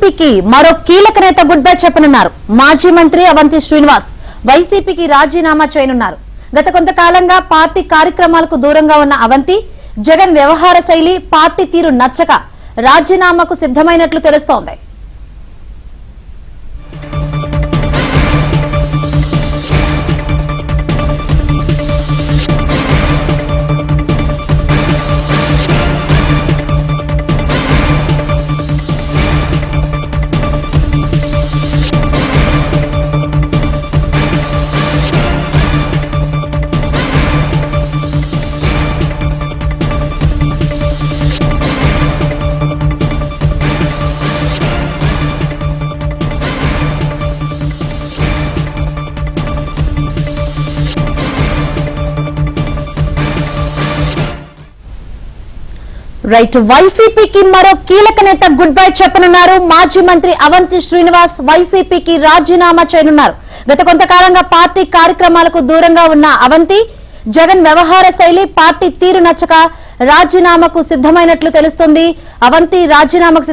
వైసీపీకి మరో కీలక నేత గుడ్ బై చెప్పనున్నారు. మాజీ మంత్రి అవంతి శ్రీనివాస్ వైసీపీకి రాజీనామా చేయనున్నారు. గత కొంతకాలంగా పార్టీ కార్యక్రమాలకు దూరంగా ఉన్న అవంతి జగన్ వ్యవహార శైలి, పార్టీ తీరు నచ్చక రాజీనామాకు సిద్ధమైనట్లు తెలుస్తోంది. రైట్, వైసీపీకి మరో కీలక నేత గుడ్ బై చెప్పనున్నారు. మాజీ మంత్రి అవంతి శ్రీనివాస్ వైసీపీకి రాజీనామా చేయనున్నారు. గత కొంతకాలంగా పార్టీ కార్యక్రమాలకు దూరంగా ఉన్న అవంతి జగన్ వ్యవహార శైలి, పార్టీ తీరు నచ్చక రాజీనామాకు సిద్ధమైనట్లు తెలుస్తుంది. అవంతి రాజీనామాకు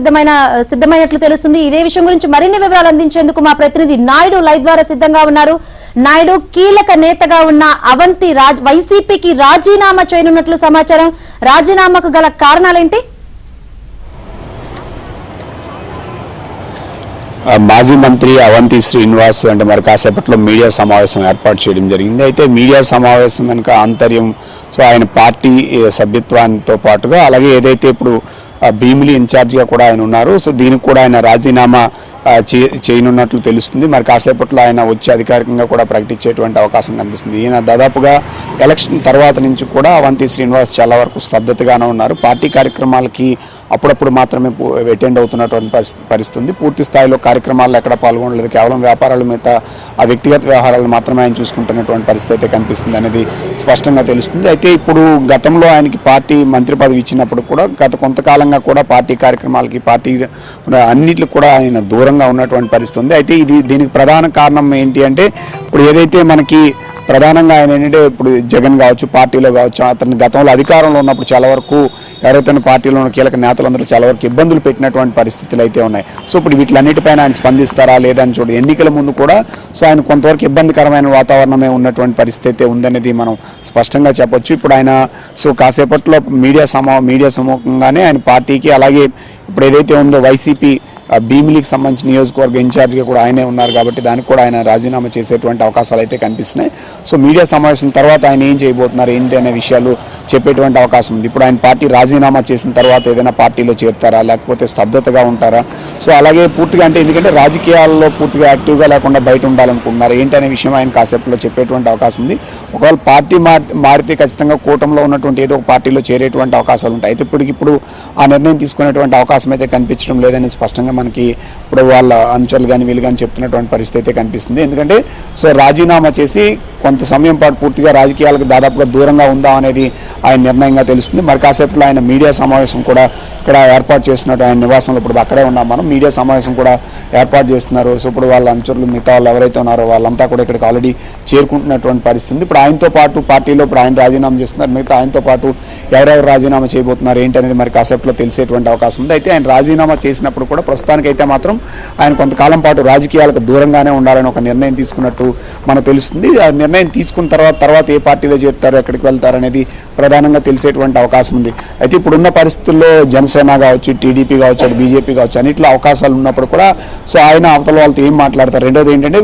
సిద్ధమైనట్లు తెలుస్తుంది. ఇదే విషయం గురించి మరిన్ని వివరాలు అందించేందుకు మా ప్రతినిధి నాయుడు లైవ్ ద్వారా సిద్ధంగా ఉన్నారు. నాయుడు, కీలక నేతగా ఉన్న అవంతి వైసీపీకి రాజీనామా చేయనున్నట్లు సమాచారం. రాజీనామాకు గల కారణాలేంటి? మాజీ మంత్రి అవంతి శ్రీనివాస్ అంటే మరి కాసేపట్లో మీడియా సమావేశం ఏర్పాటు చేయడం జరిగింది. అయితే మీడియా సమావేశం వెనుక ఆంతర్యం ఆయన పార్టీ సభ్యత్వానితో పాటుగా అలాగే ఏదైతే ఇప్పుడు భీమిలి ఇన్ఛార్జిగా కూడా ఆయన ఉన్నారు. సో దీనికి కూడా ఆయన రాజీనామా చేయనున్నట్లు తెలుస్తుంది. మరి కాసేపట్లో ఆయన వచ్చి అధికారికంగా కూడా ప్రకటించేటువంటి అవకాశం కనిపిస్తుంది. ఈయన దాదాపుగా ఎలక్షన్ తర్వాత నుంచి కూడా అవంతి శ్రీనివాస్ చాలా వరకు స్తబ్దతగానే ఉన్నారు. పార్టీ కార్యక్రమాలకి అప్పుడప్పుడు మాత్రమే అటెండ్ అవుతున్నటువంటి పరిస్థితి ఉంది. పూర్తి స్థాయిలో కార్యక్రమాల్లో ఎక్కడ పాల్గొనలేదు. కేవలం వ్యాపారాల మీద ఆ వ్యక్తిగత వ్యవహారాలు మాత్రమే ఆయన చూసుకుంటున్నటువంటి పరిస్థితి అయితే కనిపిస్తుంది అనేది స్పష్టంగా తెలుస్తుంది. అయితే ఇప్పుడు గతంలో ఆయనకి పార్టీ మంత్రి పదవి ఇచ్చినప్పుడు కూడా గత కొంతకాలంగా కూడా పార్టీ కార్యక్రమాలకి పార్టీ అన్నిటికి కూడా ఆయన దూరంగా ఉన్నటువంటి పరిస్థితి ఉంది. అయితే దీనికి ప్రధాన కారణం ఏంటి అంటే ఇప్పుడు ఏదైతే మనకి ప్రధానంగా ఆయన ఏంటంటే ఇప్పుడు జగన్ కావచ్చు, పార్టీలో కావచ్చు, అతను గతంలో అధికారంలో ఉన్నప్పుడు చాలా వరకు ఎవరైతే పార్టీలో ఉన్న కీలక నేతలందరూ చాలా వరకు ఇబ్బందులు పెట్టినటువంటి పరిస్థితులు అయితే ఉన్నాయి. సో ఇప్పుడు వీటిలన్నిటిపైన ఆయన స్పందిస్తారా లేదని చూడు. ఎన్నికల ముందు కూడా సో ఆయన కొంతవరకు ఇబ్బందికరమైన వాతావరణమే ఉన్నటువంటి పరిస్థితి అయితే ఉందనేది మనం స్పష్టంగా చెప్పొచ్చు. ఇప్పుడు ఆయన సో కాసేపట్లో మీడియా సమూహంగానే ఆయన పార్టీకి అలాగే ఇప్పుడు ఏదైతే ఉందో వైసీపీ భీమిలికి సంబంధించిన నియోజకవర్గ ఇన్ఛార్జిగా కూడా ఆయనే ఉన్నారు కాబట్టి దానికి కూడా ఆయన రాజీనామా చేసేటువంటి అవకాశాలు అయితే కనిపిస్తున్నాయి. సో మీడియా సమావేశం తర్వాత ఆయన ఏం చేయబోతున్నారు ఏంటి అనే విషయాలు చెప్పేటువంటి అవకాశం ఉంది. ఇప్పుడు ఆయన పార్టీ రాజీనామా చేసిన తర్వాత ఏదైనా పార్టీలో చేరుతారా లేకపోతే స్తబ్దతగా ఉంటారా? సో అలాగే పూర్తిగా అంటే ఎందుకంటే రాజకీయాల్లో పూర్తిగా యాక్టివ్గా లేకుండా బయట ఉండాలనుకుంటున్నారు ఏంటి అనే విషయం ఆయన కాసేపులో చెప్పేటువంటి అవకాశం ఉంది. ఒకవేళ పార్టీ మారితే ఖచ్చితంగా కూటమిలో ఉన్నటువంటి ఏదో ఒక పార్టీలో చేరేటువంటి అవకాశాలు ఉంటాయి. అయితే ఇప్పుడు ఆ నిర్ణయం తీసుకునేటువంటి అవకాశం అయితే కనిపించడం లేదని స్పష్టంగా మనకి ఇప్పుడు వాళ్ళ అనుచరులు కానీ వీళ్ళు కానీ చెప్తున్నటువంటి పరిస్థితి అయితే కనిపిస్తుంది. ఎందుకంటే సో రాజీనామా చేసి కొంత సమయం పాటు పూర్తిగా రాజకీయాలకు దాదాపుగా దూరంగా ఉందాం అనేది ఆయన నిర్ణయంగా తెలుస్తుంది. మరి కాసేపులో ఆయన మీడియా సమావేశం కూడా ఇక్కడ ఏర్పాటు చేస్తున్నట్టు ఆయన నివాసంలో ఇప్పుడు అక్కడే ఉన్నాం మనం. మీడియా సమావేశం కూడా ఏర్పాటు చేస్తున్నారు. సో ఇప్పుడు వాళ్ళ అనుచరులు మిగతా వాళ్ళు ఎవరైతే ఉన్నారో వాళ్ళంతా కూడా ఇక్కడికి ఆల్రెడీ చేరుకుంటున్నటువంటి పరిస్థితి. ఇప్పుడు ఆయనతో పాటు పార్టీలో ఇప్పుడు ఆయన రాజీనామా చేస్తున్నారు. మిగతా ఆయనతో పాటు ఎవరెవరు రాజీనామా చేయబోతున్నారు ఏంటి అనేది మరి కాసేపులో తెలిసేటువంటి అవకాశం ఉంది. అయితే ఆయన రాజీనామా చేసినప్పుడు కూడా ప్రస్తుతానికైతే మాత్రం ఆయన కొంతకాలం పాటు రాజకీయాలకు దూరంగానే ఉండాలని ఒక నిర్ణయం తీసుకున్నట్టు మనకు తెలుస్తుంది. ఆ నిర్ణయం తీసుకున్న తర్వాత ఏ పార్టీలో చేరుతారో ఎక్కడికి వెళ్తారు అనేది ప్రధానంగా తెలిసేటువంటి అవకాశం ఉంది. అయితే ఇప్పుడున్న పరిస్థితుల్లో జనసేన కావచ్చు, టీడీపీ కావచ్చు, అటు బీజేపీ కావచ్చు అన్నింటిలో అవకాశాలు ఉన్నప్పుడు కూడా సో ఆయన అవతల వాళ్ళతో ఏం మాట్లాడతారు. రెండోది ఏంటంటే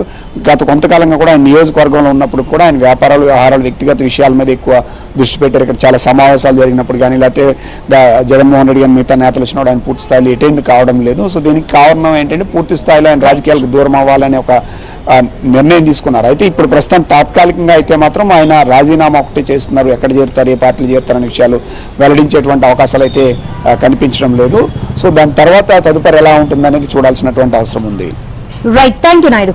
గత కొంతకాలంగా కూడా ఆయన నియోజకవర్గంలో ఉన్నప్పుడు కూడా ఆయన వ్యాపారాలు, వ్యవహారాలు, వ్యక్తిగత విషయాల మీద ఎక్కువ దృష్టి పెట్టారు. ఇక్కడ చాలా సమావేశాలు జరిగినప్పుడు కానీ లేకపోతే జగన్మోహన్ రెడ్డి కానీ మిగతా నేతలు వచ్చినప్పుడు ఆయన పూర్తి స్థాయిలో అటెండ్ కావడం లేదు. సో దీనికి కారణం ఏంటంటే పూర్తి స్థాయిలో ఆయన రాజకీయాలకు దూరం అవ్వాలని ఒక నిర్ణయం తీసుకున్నారు. అయితే ఇప్పుడు ప్రస్తుతం తాత్కాలికంగా అయితే మాత్రం ఆయన రాజీనామా ఒకటి చేస్తున్నారు. ఎక్కడ చేరుతారు, ఏ పార్టీలు చేరుతారనే విషయాలు వెల్లడించేటువంటి అవకాశాలు అయితే కనిపించడం లేదు. సో దాని తర్వాత తదుపరి ఎలా ఉంటుందనేది చూడాల్సినటువంటి అవసరం ఉంది. Right, thank you Naidu.